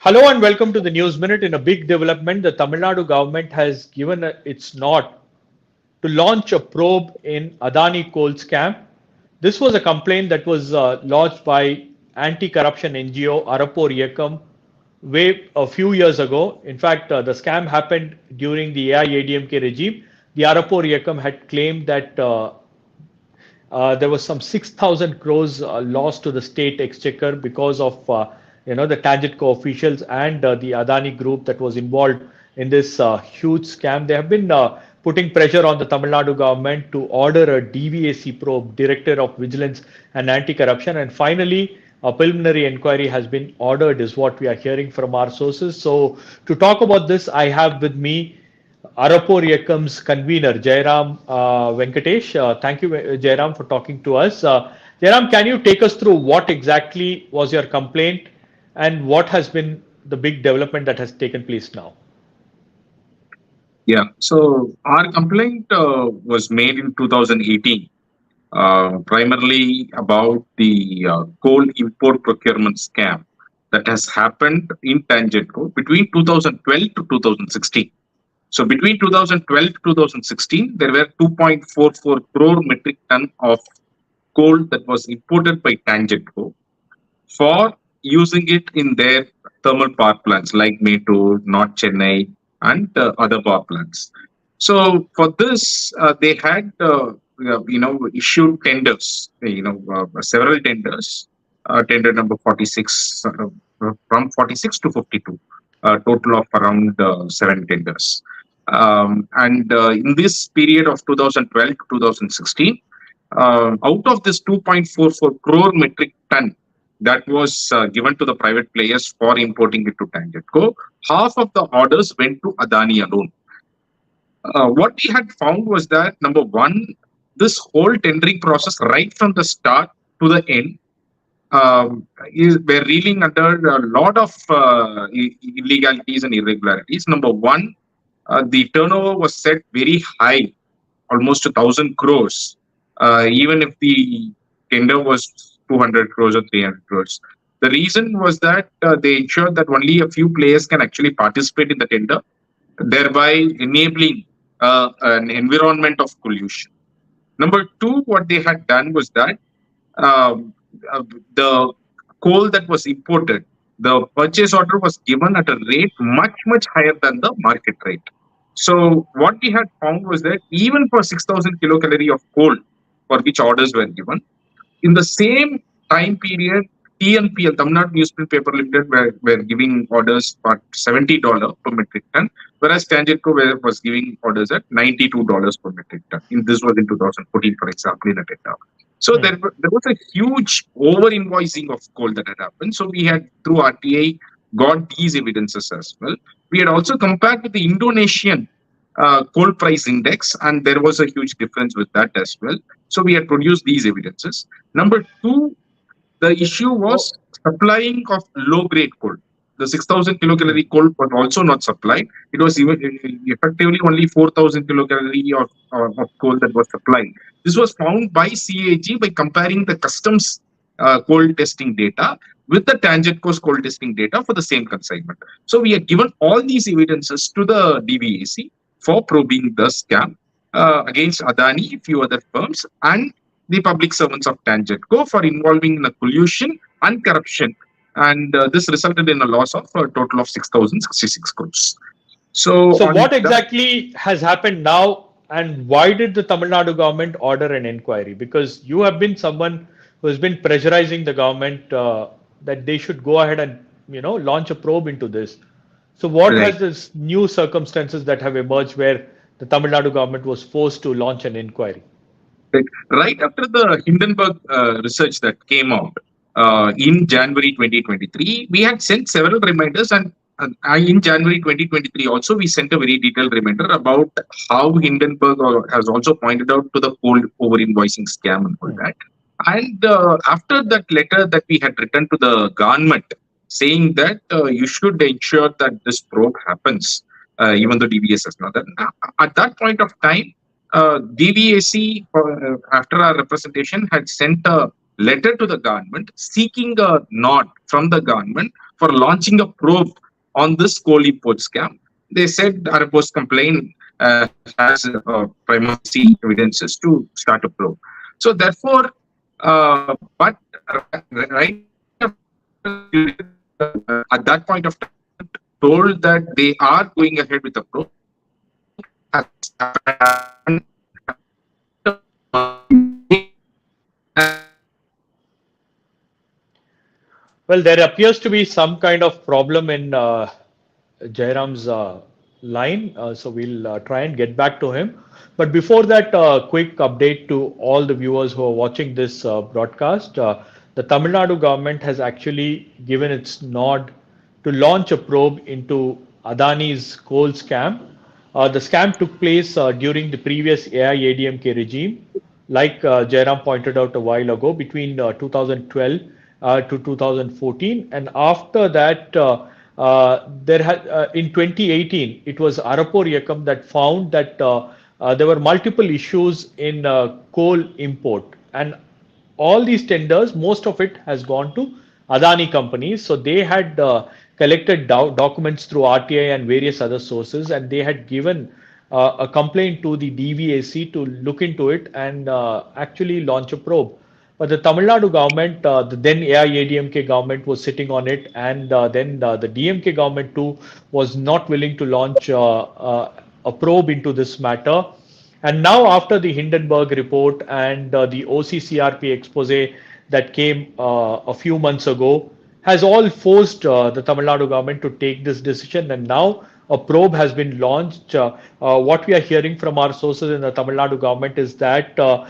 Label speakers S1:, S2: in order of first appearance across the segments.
S1: Hello and welcome to the News Minute. In a big development, the Tamil Nadu government has given its nod to launch a probe in Adani Coal scam. This was a complaint that was lodged by Anti-Corruption NGO Arapoor Iyakkam way a few years ago. In fact, the scam happened during the AIADMK regime. The Arapoor Iyakkam had claimed that there was some 6,000 crores lost to the state exchequer because of the Tangentco officials and the Adani group that was involved in this huge scam. They have been putting pressure on the Tamil Nadu government to order a DVAC probe, Directorate of Vigilance and Anti-Corruption, and finally a preliminary inquiry has been ordered, is what we are hearing from our sources. So to talk about this, I have with me Arapoor Iyakkam's convener, Venkatesh. Thank you, Jayaraman, for talking to us. Jayaraman, can you take us through what exactly was your complaint and what has been the big development that has taken place now?
S2: Yeah, so our complaint was made in 2018, primarily about the coal import procurement scam that has happened in Tangentco between 2012 to 2016. So between 2012 to 2016, there were 2.44 crore metric ton of coal that was imported by Tangentco for using it in their thermal power plants like Mettur, North Chennai, and other power plants. So for this, they had issued tenders, several tenders, tender number 46 from 46 to 52, a total of around 7 tenders. In this period of 2012 to 2016, out of this 2.44 crore metric ton that was given to the private players for importing it to Tangentco, half of the orders went to Adani alone. What we had found was that, number one, this whole tendering process, right from the start to the end, we're reeling under a lot of illegalities and irregularities. Number one, the turnover was set very high, almost 1,000 crores, even if the tender was 200 crores or 300 crores. The reason was that they ensured that only a few players can actually participate in the tender, thereby enabling an environment of collusion. Number two, what they had done was that the coal that was imported, the purchase order was given at a rate much, much higher than the market rate. So what we had found was that even for 6,000 kilocalorie of coal for which orders were given, in the same time period, TNPL, Tamil Nadu Newsprint Paper Limited, were giving orders for $70 per metric ton, whereas Tangentco was giving orders at $92 per metric ton. This was in 2014, for example, in a tender. So there was a huge over-invoicing of coal that had happened. So we had, through RTI, got these evidences as well. We had also compared with the Indonesian coal price index, and there was a huge difference with that as well. So we had produced these evidences. Number two, the issue was supplying of low-grade coal. The 6,000 kilocalorie coal was also not supplied. It was even effectively only 4,000 kilocalorie of coal that was supplied. This was found by CAG by comparing the customs coal testing data with the Tangentco's coal testing data for the same consignment. So we had given all these evidences to the DVAC for probing the scam against Adani, a few other firms, and the public servants of Tangentco for involving in a collusion and corruption. And this resulted in a loss of a total of 6,066 crores.
S1: So what exactly has happened now, and why did the Tamil Nadu government order an inquiry? Because you have been someone who has been pressurizing the government that they should go ahead and launch a probe into this. So what has this new circumstances that have emerged where the Tamil Nadu government was forced to launch an inquiry?
S2: Right after the Hindenburg research that came out in January 2023, we had sent several reminders, and in January 2023 also we sent a very detailed reminder about how Hindenburg has also pointed out to the coal over-invoicing scam and all that. And after that letter that we had written to the government saying that you should ensure that this probe happens, even though DVS has not done. At that point of time, DVAC, after our representation, had sent a letter to the government seeking a nod from the government for launching a probe on this coal import scam. They said Arapoor's complaint has prima facie evidences to start a probe. So therefore, but right at that point of time, told that they are going ahead with the probe.
S1: Well, there appears to be some kind of problem in Jayaraman's line, so we'll try and get back to him. But before that, quick update to all the viewers who are watching this broadcast. The Tamil Nadu government has actually given its nod to launch a probe into Adani's coal scam. The scam took place during the previous AIADMK regime, like Jayaraman pointed out a while ago, between 2012 to 2014, and after that, in 2018, it was Arapoor Iyakkam that found that there were multiple issues in coal import, and all these tenders, most of it has gone to Adani companies. So they had collected documents through RTI and various other sources, and they had given a complaint to the DVAC to look into it and actually launch a probe. But the Tamil Nadu government, the then AIADMK government was sitting on it, and then the DMK government too was not willing to launch a probe into this matter. And now, after the Hindenburg report and the OCCRP expose that came a few months ago, has all forced the Tamil Nadu government to take this decision. And now a probe has been launched. What we are hearing from our sources in the Tamil Nadu government is that the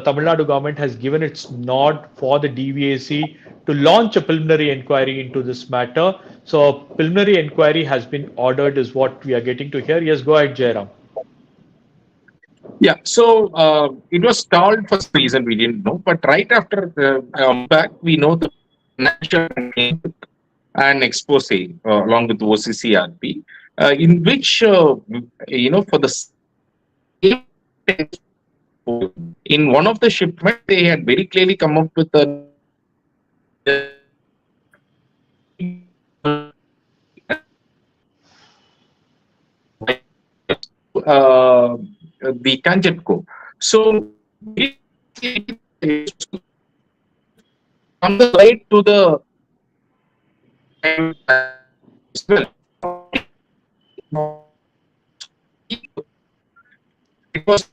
S1: Tamil Nadu government has given its nod for the DVAC to launch a preliminary inquiry into this matter. So a preliminary inquiry has been ordered, is what we are getting to hear. Yes, go ahead, Jayaraman.
S2: Yeah, so it was stalled for some reason we didn't know, but right after back, we know the national and expose along with OCCRP, in which for the same in one of the shipment they had very clearly come up with the tangent co. So on the right to the it was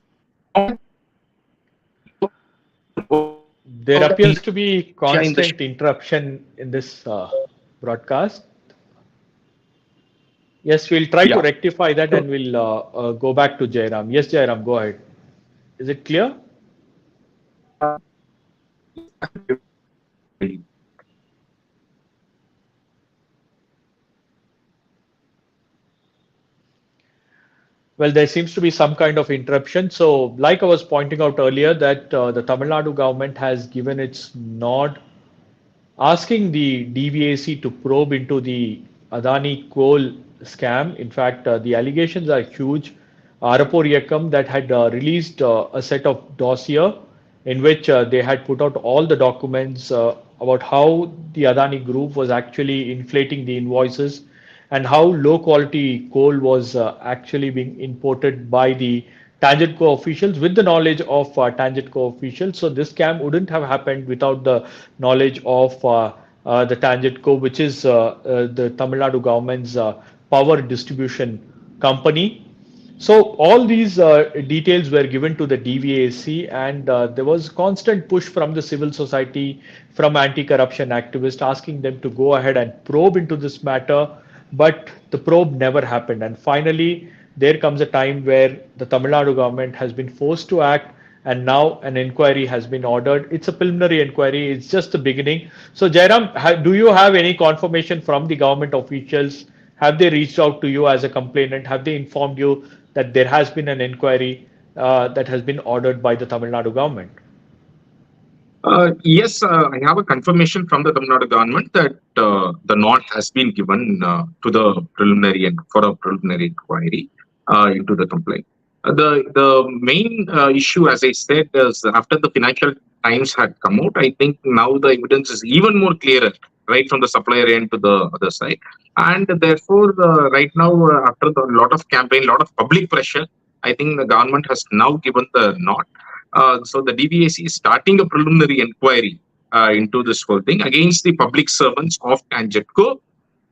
S1: there appears to be constant interruption in this broadcast. Yes, we'll try to rectify that, and we'll go back to Jayaraman. Yes, Jayaraman, go ahead. Is it clear? Well, there seems to be some kind of interruption. So, like I was pointing out earlier, that the Tamil Nadu government has given its nod, asking the DVAC to probe into the Adani Coal scam. In fact, the allegations are huge. Arapoor Iyakkam that had released a set of dossier in which they had put out all the documents about how the Adani group was actually inflating the invoices and how low quality coal was actually being imported by the Tangent Co officials with the knowledge of Tangent Co officials. So this scam wouldn't have happened without the knowledge of the Tangent Co, which is the Tamil Nadu government's power distribution company. So all these details were given to the DVAC, and there was constant push from the civil society, from anti-corruption activists, asking them to go ahead and probe into this matter. But the probe never happened. And finally, there comes a time where the Tamil Nadu government has been forced to act, and now an inquiry has been ordered. It's a preliminary inquiry. It's just the beginning. So Jayaraman, do you have any confirmation from the government officials? Have they reached out to you as a complainant? Have they informed you that there has been an inquiry that has been ordered by the Tamil Nadu government?
S2: Yes, I have a confirmation from the Tamil Nadu government that the nod has been given to the preliminary and for a preliminary inquiry into the complaint. The main issue, as I said, is after the Financial Times had come out, I think now the evidence is even more clearer right from the supplier end to the other side. And therefore, right now, after a lot of campaign, lot of public pressure, I think the government has now given the nod. So the DVAC is starting a preliminary inquiry into this whole thing against the public servants of Tangetco,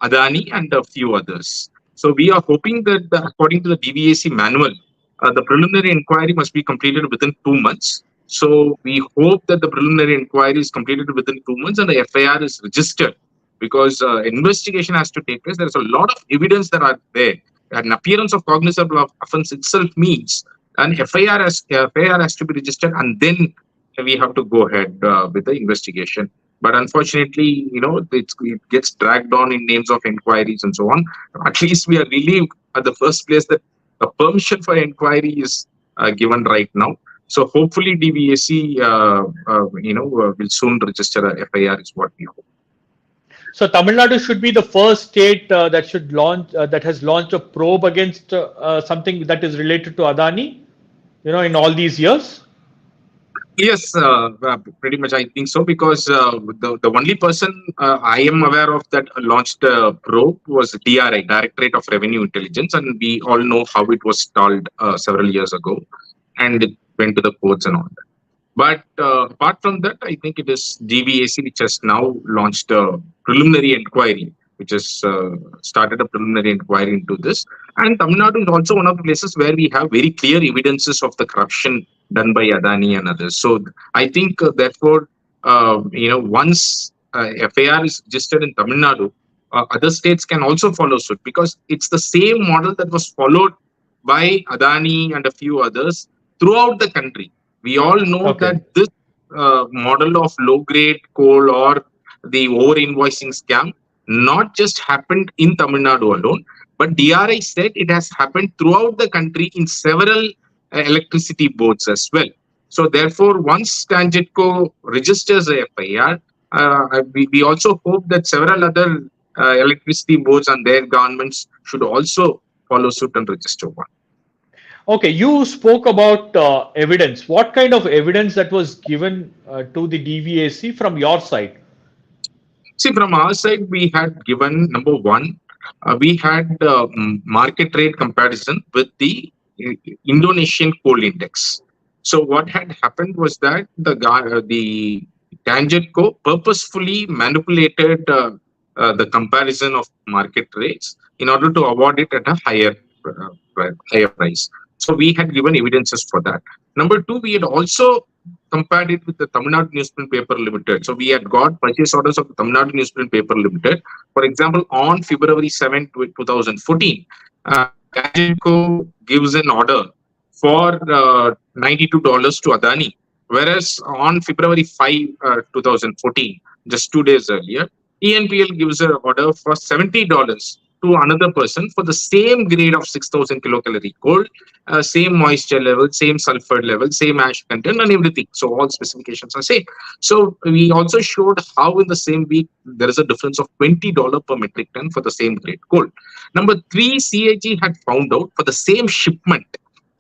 S2: Adani, and a few others. So we are hoping that, according to the DVAC manual, the preliminary inquiry must be completed within 2 months. So we hope that the preliminary inquiry is completed within 2 months and the FIR is registered, because investigation has to take place. There is a lot of evidence that are there. An appearance of cognizable offence itself means an FIR has to be registered, and then we have to go ahead with the investigation. But unfortunately, it gets dragged on in names of inquiries and so on. At least we are relieved at the first place that a permission for inquiry is given right now. So hopefully DVAC, will soon register a FIR is what we hope.
S1: So Tamil Nadu should be the first state that has launched a probe against something that is related to Adani, in all these years.
S2: Yes, pretty much I think so, because the only person I am aware of that launched a probe was DRI, Directorate of Revenue Intelligence, and we all know how it was stalled several years ago, and it went to the courts and all that. But apart from that, I think it is DVAC which has now launched a preliminary inquiry, which has started a preliminary inquiry into this. And Tamil Nadu is also one of the places where we have very clear evidences of the corruption done by Adani and others. So I think, therefore, once FIR is registered in Tamil Nadu, other states can also follow suit, because it's the same model that was followed by Adani and a few others throughout the country. We all know that this model of low-grade coal or the over-invoicing scam not just happened in Tamil Nadu alone, but DRI said it has happened throughout the country in several electricity boards as well. So therefore, once Tangetco registers a FIR, we also hope that several other electricity boards and their governments should also follow suit and register one.
S1: Okay, you spoke about evidence. What kind of evidence that was given to the DVAC from your side?
S2: See, from our side, we had given, number one, we had market rate comparison with the Indonesian coal index. So what had happened was that the Tangetco purposefully manipulated the comparison of market rates in order to award it at a higher price. So we had given evidences for that. Number two, we had also compared it with the Tamil Nadu Newsprint Paper Limited. So we had got purchase orders of the Tamil Nadu Newsprint Paper Limited. For example, on February 7, 2014, Tangetco gives an order for $92 to Adani, whereas on February 5, 2014, just 2 days earlier, ENPL gives an order for $70 to another person for the same grade of 6,000 kilocalorie coal, same moisture level, same sulfur level, same ash content, and everything. So all specifications are same. So we also showed how in the same week there is a difference of $20 per metric ton for the same grade coal. Number three, CAG had found out for the same shipment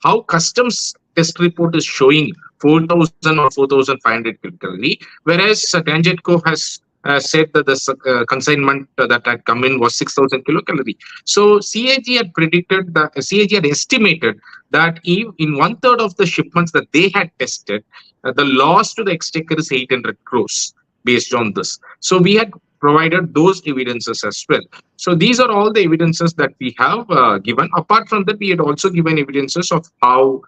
S2: how customs test report is showing 4,000 or 4,500 kilocalorie, whereas Tangetco has said that the consignment that had come in was 6,000 kilocalorie. So CAG had estimated that in 1/3 of the shipments that they had tested, the loss to the exchequer is 800 crores based on this. So we had provided those evidences as well. So these are all the evidences that we have given. Apart from that, we had also given evidences of how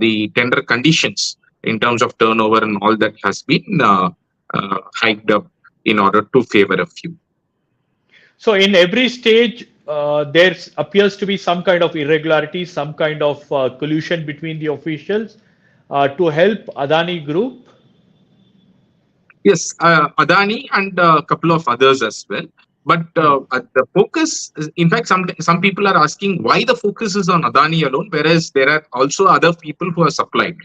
S2: the tender conditions in terms of turnover and all that has been hiked up in order to favor a few.
S1: So in every stage, there appears to be some kind of irregularity, some kind of collusion between the officials to help Adani Group.
S2: Yes, Adani and a couple of others as well. But the focus, in fact, some people are asking why the focus is on Adani alone, whereas there are also other people who are supplied,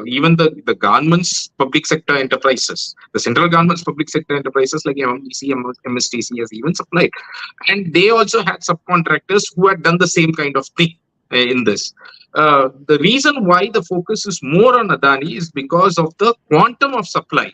S2: even the government's public sector enterprises, the central government's public sector enterprises like MMDC, MSTC has even supplied. And they also had subcontractors who had done the same kind of thing in this. The reason why the focus is more on Adani is because of the quantum of supply.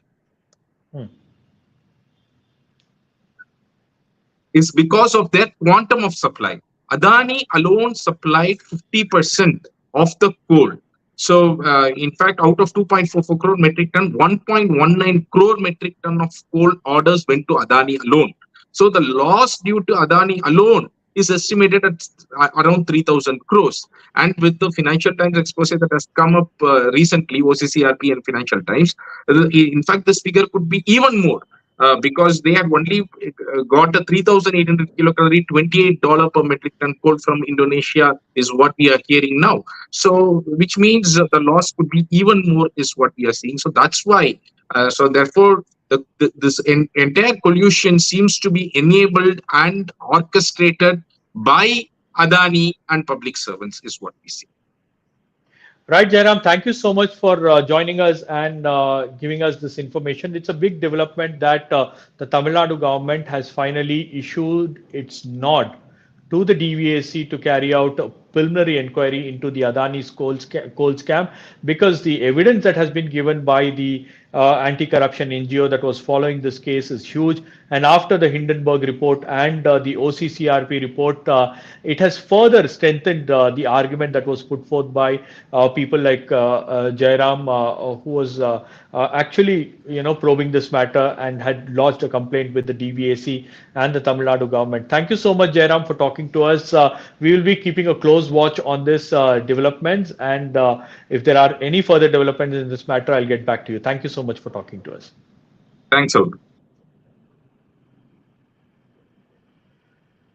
S2: is because of their quantum of supply. Adani alone supplied 50% of the coal. So, in fact, out of 2.44 crore metric ton, 1.19 crore metric ton of coal orders went to Adani alone. So, the loss due to Adani alone is estimated at around 3,000 crores. And with the Financial Times expose that has come up recently, OCCRP and Financial Times, in fact, this figure could be even more. Because they have only got a 3,800 kilocalorie, $28 per metric ton coal from Indonesia is what we are hearing now. So, which means the loss could be even more is what we are seeing. So that's why. So therefore, this entire collusion seems to be enabled and orchestrated by Adani and public servants is what we see.
S1: Right, Jayaraman, thank you so much for joining us and giving us this information. It's a big development that the Tamil Nadu government has finally issued its nod to the DVAC to carry out a preliminary inquiry into the Adani's coal scam, because the evidence that has been given by the Anti-Corruption NGO that was following this case is huge. And after the Hindenburg report and the OCCRP report, it has further strengthened the argument that was put forth by people like Jayaraman, who was actually, probing this matter and had lodged a complaint with the DVAC and the Tamil Nadu government. Thank you so much, Jayaraman, for talking to us. We will be keeping a close watch on this developments, and if there are any further developments in this matter, I'll get back to you. Thank you so much for talking to us.
S2: Thanks, Ahmed.